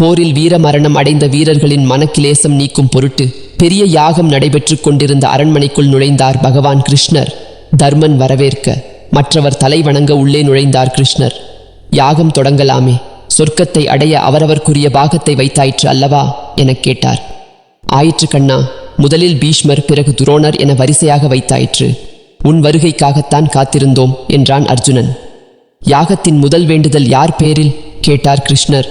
போரில் வீரமரணம் அடைந்த வீரர்களின் மனக்கிலேசம் நீக்கும் பொருட்டு பெரிய யாகம் நடைபெற்று கொண்டிருந்த அரண்மனைக்குள் நுழைந்தார் பகவான் கிருஷ்ணர். தர்மன் வரவேற்க மற்றவர் தலை வணங்க உள்ளே நுழைந்தார் கிருஷ்ணர். யாகம் தொடங்கலாமே, சொர்க்கத்தை அடைய அவரவர்க்குரிய பாகத்தை வைத்தாயிற்று அல்லவா எனக் கேட்டார். ஆயிற்று கண்ணா, முதலில் பீஷ்மர், பிறகு துரோணர் என வரிசையாக வைத்தாயிற்று. உன் வருகைக்காகத்தான் காத்திருந்தோம் என்றான் அர்ஜுனன். யாகத்தின் முதல் வேண்டுதல் யார் பேரில் கேட்டார் கிருஷ்ணர்.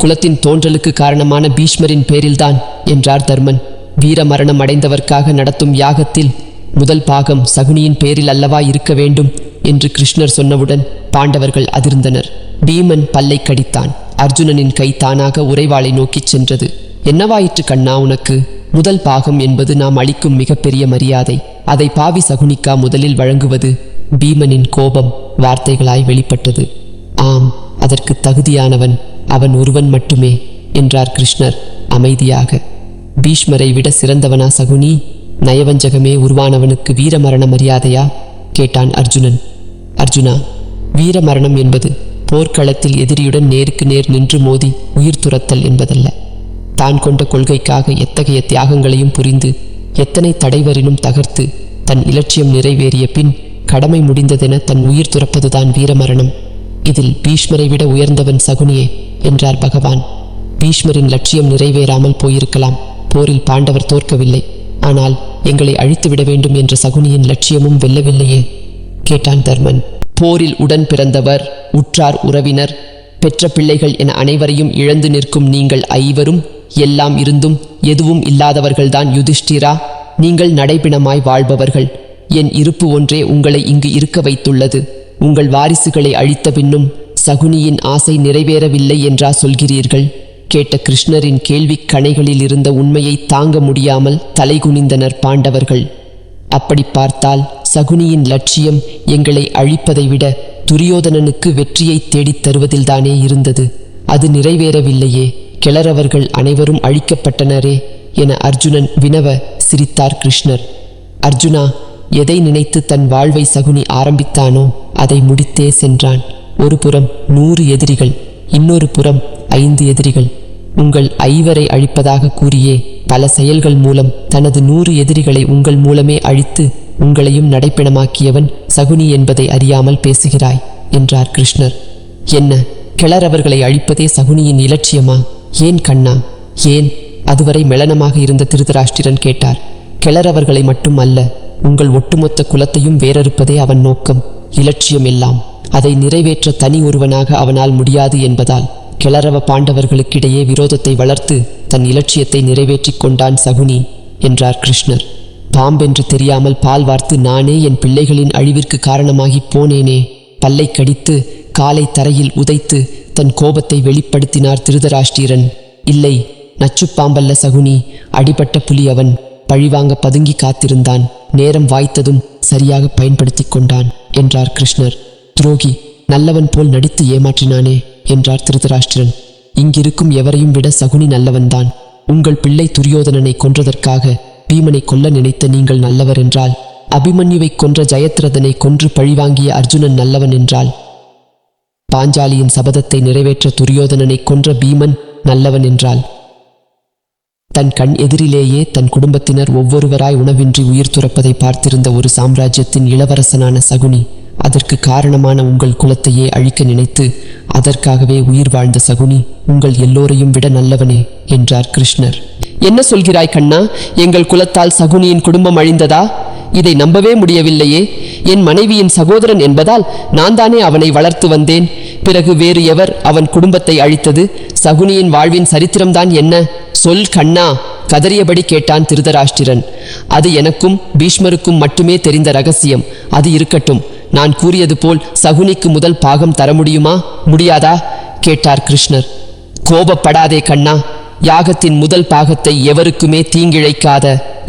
குலத்தின் தோன்றலுக்கு காரணமான பீஷ்மரின் பேரில்தான் என்றார் தர்மன். வீரமரணம் அடைந்தவர்க்காக நடத்தும் யாகத்தில் முதல் பாகம் சகுனியின் பேரில் அல்லவா இருக்க வேண்டும் என்று கிருஷ்ணர் சொன்னவுடன் பாண்டவர்கள் அதிர்ந்தனர். பீமன் பல்லை கடித்தான். அர்ஜுனனின் கை தானாக உறைவாளை நோக்கிச் சென்றது. என்னவாயிற்று கண்ணா உனக்கு? முதல் பாகம் என்பது நாம் அளிக்கும் மிகப்பெரிய மரியாதை. அதை பாவி சகுனிக்கா முதலில் வழங்குவது? பீமனின் கோபம் வார்த்தைகளாய் வெளிப்பட்டது. ஆம், அதற்கு தகுதியானவன் அவன் ஒருவன் மட்டுமே என்றார் கிருஷ்ணர் அமைதியாக. பீஷ்மரை விட சிறந்தவனா சகுனி? நயவஞ்சகமே உருவானவனுக்கு வீரமரண மரியாதையா கேட்டான் அர்ஜுனன். அர்ஜுனா, வீரமரணம் என்பது போர்க்களத்தில் எதிரியுடன் நேருக்கு நேர் நின்று மோதி உயிர் துறத்தல் என்பதல்ல. தான் கொண்ட கொள்கைக்காக எத்தகைய தியாகங்களையும் புரிந்து எத்தனை தடைவரினும் தகர்த்து தன் இலட்சியம் நிறைவேறிய பின் கடமை முடிந்ததென தன் உயிர் துறப்பதுதான் வீரமரணம். இதில் பீஷ்மரை விட உயர்ந்தவன் சகுனியே என்றார் பகவான். பீஷ்மரின் லட்சியம் நிறைவேறாமல் போயிருக்கலாம். போரில் பாண்டவர் தோற்கவில்லை. ஆனால் எங்களை அழித்துவிட வேண்டும் என்ற சகுனியின் லட்சியமும் வெல்லவில்லையே கேட்டான் தர்மன். போரில் உடன் பிறந்தவர், உற்றார், உறவினர், பெற்ற பிள்ளைகள் என அனைவரையும் இழந்து நிற்கும் நீங்கள் ஐவரும் எல்லாம் இருந்தும் எதுவும் இல்லாதவர்கள்தான் யுதிஷ்டிரா. நீங்கள் நடைபிணமாய் வாழ்பவர்கள். என் இருப்பு ஒன்றே உங்களை இங்கு இருக்க வைத்துள்ளது. உங்கள் வாரிசுகளை அழித்த பின்னும் சகுனியின் ஆசை நிறைவேறவில்லை என்றா சொல்கிறீர்கள்? கேட்ட கிருஷ்ணரின் கேள்விக் கணைகளில் இருந்த உண்மையை தாங்க முடியாமல் தலைகுனிந்தனர் பாண்டவர்கள். அப்படி பார்த்தால் சகுனியின் லட்சியம் எங்களை அழிப்பதை விட துரியோதனனுக்கு வெற்றியை தேடித் தருவதில்தானே இருந்தது. அது நிறைவேறவில்லையே. கிளறவர்கள் அனைவரும் அழிக்கப்பட்டனரே என அர்ஜுனன் வினவ சிரித்தார் கிருஷ்ணர். அர்ஜுனா, எதை நினைத்து தன் வாழ்வை சகுனி ஆரம்பித்தானோ அதை முடித்தே சென்றான். ஒரு புறம் 100 எதிரிகள், இன்னொரு புறம் 5 எதிரிகள். உங்கள் ஐவரை அழிப்பதாக கூறியே பல செயல்கள் மூலம் தனது 100 எதிரிகளை உங்கள் மூலமே அழித்து உங்களையும் நடைப்பிணமாக்கியவன் சகுனி என்பதை அறியாமல் பேசுகிறாய் என்றார் கிருஷ்ணர். என்ன, கிளறவர்களை அழிப்பதே சகுனியின் இலட்சியமா? ஏன் கண்ணா, ஏன்? அதுவரை மெளனமாக இருந்த திருதராஷ்டிரன் கேட்டார். கிளறவர்களை மட்டும் அல்ல, உங்கள் ஒட்டுமொத்த குலத்தையும் வேறறுப்பதே அவன் நோக்கம், இலட்சியம் எல்லாம். அதை நிறைவேற்ற தனி ஒருவனாக அவனால் முடியாது என்பதால் கிளறவ பாண்டவர்களுக்கிடையே விரோதத்தை வளர்த்து தன் இலட்சியத்தை நிறைவேற்றிக் கொண்டான் சகுனி என்றார் கிருஷ்ணர். பாம்பென்று தெரியாமல் பால் வார்த்து நானே என் பிள்ளைகளின் அழிவிற்கு காரணமாகி போனேனே. பல்லை கடித்து காலை தரையில் உதைத்து தன் கோபத்தை வெளிப்படுத்தினார் திருதராஷ்டிரன். இல்லை, நச்சுப்பாம்பல்ல சகுனி, அடிபட்ட புலி அவன். பழிவாங்க பதுங்கி காத்திருந்தான். நேரம் வாய்த்ததும் சரியாக பயன்படுத்தி கொண்டான் என்றார் கிருஷ்ணர். துரோகி, நல்லவன் போல் நடித்து ஏமாற்றினானே என்றார் திருதராஷ்டிரன். இங்கிருக்கும் எவரையும் விட சகுனி நல்லவன்தான். உங்கள் பிள்ளை துரியோதனனை கொன்றதற்காக பீமனை கொல்ல நினைத்த நீங்கள் நல்லவர் என்றால், அபிமன்யுவை கொன்ற ஜெயத்ரதனை கொன்று பழிவாங்கிய அர்ஜுனன் நல்லவன் என்றால், பாஞ்சாலியின் சபதத்தை நிறைவேற்ற துரியோதனனை கொன்ற பீமன் நல்லவன் என்றால், தன் கண் எதிரிலேயே தன் குடும்பத்தினர் ஒவ்வொருவராய் உணவின்றி உயிர் துறப்பதை பார்த்திருந்த ஒரு சாம்ராஜ்யத்தின் இளவரசனான சகுனி, அதற்கு காரணமான உங்கள் குலத்தையே அழிக்க நினைத்து அதற்காகவே உயிர் வாழ்ந்த சகுனி உங்கள் எல்லோரையும் விட நல்லவனே என்றார் கிருஷ்ணர். என்ன சொல்கிறாய் கண்ணா? எங்கள் குலத்தால் சகுனியின் குடும்பம் அழிந்ததா? இதை நம்பவே முடியவில்லையே. என் மனைவியின் சகோதரன் என்பதால் நான் தானே அவனை வளர்த்து வந்தேன். பிறகு வேறு எவர் அவன் குடும்பத்தை அழித்தது? சகுனியின் வாழ்வின் சரித்திரம்தான் என்ன? சொல் கண்ணா, கதறியபடி கேட்டான் திருதராஷ்டிரன். அது எனக்கும் பீஷ்மருக்கும் மட்டுமே தெரிந்த ரகசியம். அது இருக்கட்டும். நான் கூறியது போல் சகுனிக்கு முதல் பாகம் தர முடியுமா, முடியாதா கேட்டார் கிருஷ்ணர். கோபப்படாதே கண்ணா. யாகத்தின் முதல் பாகத்தை எவருக்குமே தீங்கிழைக்காத,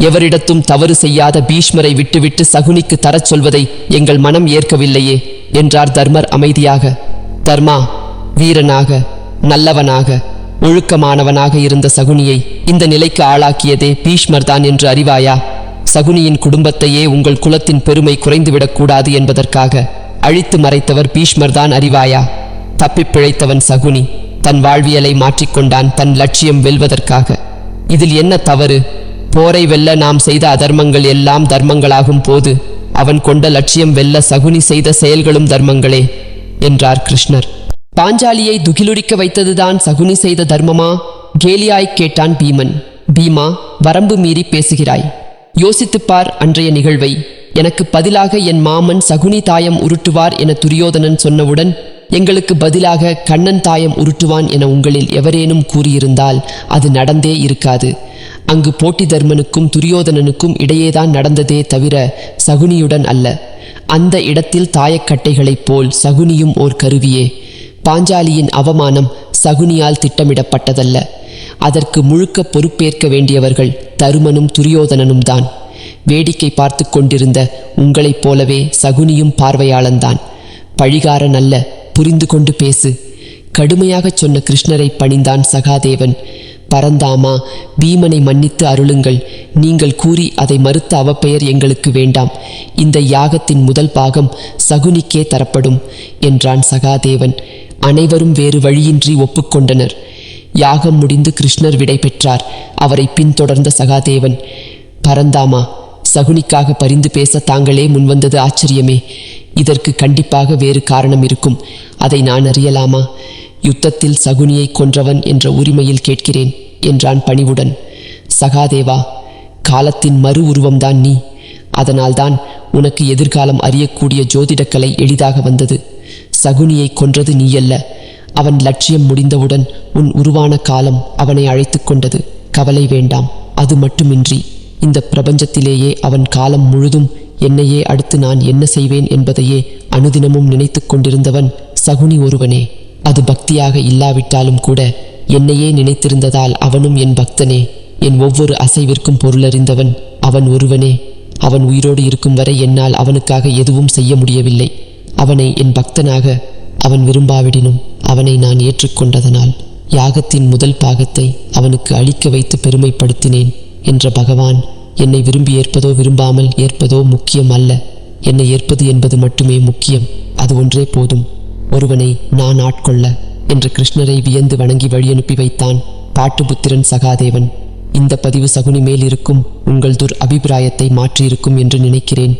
எவரிடத்தும் தவறு செய்யாத பீஷ்மரை விட்டுவிட்டு சகுனிக்கு தரச் சொல்வதை எங்கள் மனம் ஏற்கவில்லையே என்றார் தர்மர் அமைதியாக. தர்மா, வீரனாக, நல்லவனாக, ஒழுக்கமானவனாக இருந்த சகுனியை இந்த நிலைக்கு ஆளாக்கியதே பீஷ்மர்தான் என்று அறிவாயா? சகுனியின் குடும்பத்தையே உங்கள் குலத்தின் பெருமை குறைந்துவிடக்கூடாது என்பதற்காக அழித்து மறைத்தவர் பீஷ்மர்தான் அறிவாயா? தப்பிப்பிழைத்தவன் சகுனி. தன் வாழ்வியலை மாற்றிக்கொண்டான் தன் லட்சியம் வெல்வதற்காக. இதில் என்ன தவறு? போரை வெல்ல நாம் செய்த அதர்மங்கள் எல்லாம் தர்மங்களாகும் போது அவன் கொண்ட லட்சியம் வெல்ல சகுனி செய்த செயல்களும் தர்மங்களே என்றார் கிருஷ்ணர். பாஞ்சாலியை துகிலுரிக்க வைத்ததுதான் சகுனி செய்த தர்மமா? கேலியாய்க் கேட்டான் பீமன். பீமா, வரம்பு மீறி பேசுகிறாய். யோசித்துப்பார் அன்றைய நிகழ்வை. எனக்கு பதிலாக என் மாமன் சகுனி தாயம் உருட்டுவார் என துரியோதனன் சொன்னவுடன் எங்களுக்கு பதிலாக கண்ணன் தாயம் உருட்டுவான் என உங்களில் எவரேனும் கூறியிருந்தால் அது நடந்தே இருக்காது. அங்கு போட்டி தர்மனுக்கும் துரியோதனனுக்கும் இடையேதான் நடந்ததே தவிர சகுனியுடன் அல்ல. அந்த இடத்தில் தாயக்கட்டைகளைப் போல் சகுனியும் ஓர் கருவியே. பாஞ்சாலியின் அவமானம் சகுனியால் திட்டமிடப்பட்டதல்ல. அதற்கு முழுக்க பொறுப்பேற்க வேண்டியவர்கள் தருமனும் துரியோதனனும் தான். வேடிக்கை பார்த்து கொண்டிருந்த உங்களைப் போலவே சகுனியும் பார்வையாளன்தான். பழிகாரன் அல்ல, புரிந்து கொண்டு பேசு. கடுமையாகச் சொன்ன கிருஷ்ணரை பணிந்தான் சகாதேவன். பரந்தாமா, பீமனை மன்னித்து அருளுங்கள். நீங்கள் கூறி அதை மறுத்த அவப்பெயர் எங்களுக்கு வேண்டாம். இந்த யாகத்தின் முதல் பாகம் சகுனிக்கே தரப்படும் என்றான் சகாதேவன். அனைவரும் வேறு வழியின்றி ஒப்புக்கொண்டனர். யாகம் முடிந்து கிருஷ்ணர் விடை பெற்றார். அவரை பின்தொடர்ந்த சகாதேவன், பரந்தாமா, சகுனிக்காக பரிந்து பேச தாங்களே முன்வந்தது ஆச்சரியமே. இதற்கு கண்டிப்பாக வேறு காரணம் இருக்கும். அதை நான் அறியலாமா? யுத்தத்தில் சகுனியை கொன்றவன் என்ற உரிமையில் கேட்கிறேன் என்றான் பணிவுடன். சகாதேவா, காலத்தின் மறு உருவம்தான் நீ. அதனால்தான் உனக்கு எதிர்காலம் அறியக்கூடிய ஜோதிடக்கலை எளிதாக வந்தது. சகுனியை கொன்றது நீயல்ல. அவன் லட்சியம் முடிந்தவுடன் உன் உருவான காலம் அவனை அழைத்து கொண்டது. கவலை வேண்டாம். அது மட்டுமின்றி இந்த பிரபஞ்சத்திலேயே அவன் காலம் முழுதும் என்னையே அடுத்து நான் என்ன செய்வேன் என்பதையே அனுதினமும் நினைத்து கொண்டிருந்தவன் சகுனி ஒருவனே. அது பக்தியாக இல்லாவிட்டாலும் கூட என்னையே நினைத்திருந்ததால் அவனும் என் பக்தனே. என் ஒவ்வொரு அசைவிற்கும் பொருளறிந்தவன் அவன் ஒருவனே. அவன் உயிரோடு இருக்கும் வரை என்னால் அவனுக்காக எதுவும் செய்ய முடியவில்லை. அவனை என் பக்தனாக அவன் விரும்பாவிடினும் அவனை நான் ஏற்றுக்கொண்டதனால் யாகத்தின் முதல் பாகத்தை அவனுக்கு அளிக்க வைத்து பெருமைப்படுத்தினேன் என்ற பகவான் என்னை விரும்பி ஏற்பதோ விரும்பாமல் ஏற்பதோ முக்கியம் அல்ல. என்னை ஏற்பது என்பது மட்டுமே முக்கியம். அது ஒன்றே போதும். ஒருவனை நான் ஆட்கொள்ள என்று கிருஷ்ணரை வியந்து வணங்கி வழியனுப்பி வைத்தான் பாட்டுபுத்திரன் சகாதேவன். இந்த பதிவு சகுனி மேல் இருக்கும் உங்கள் அபிப்பிராயத்தை மாற்றியிருக்கும் என்று நினைக்கிறேன்.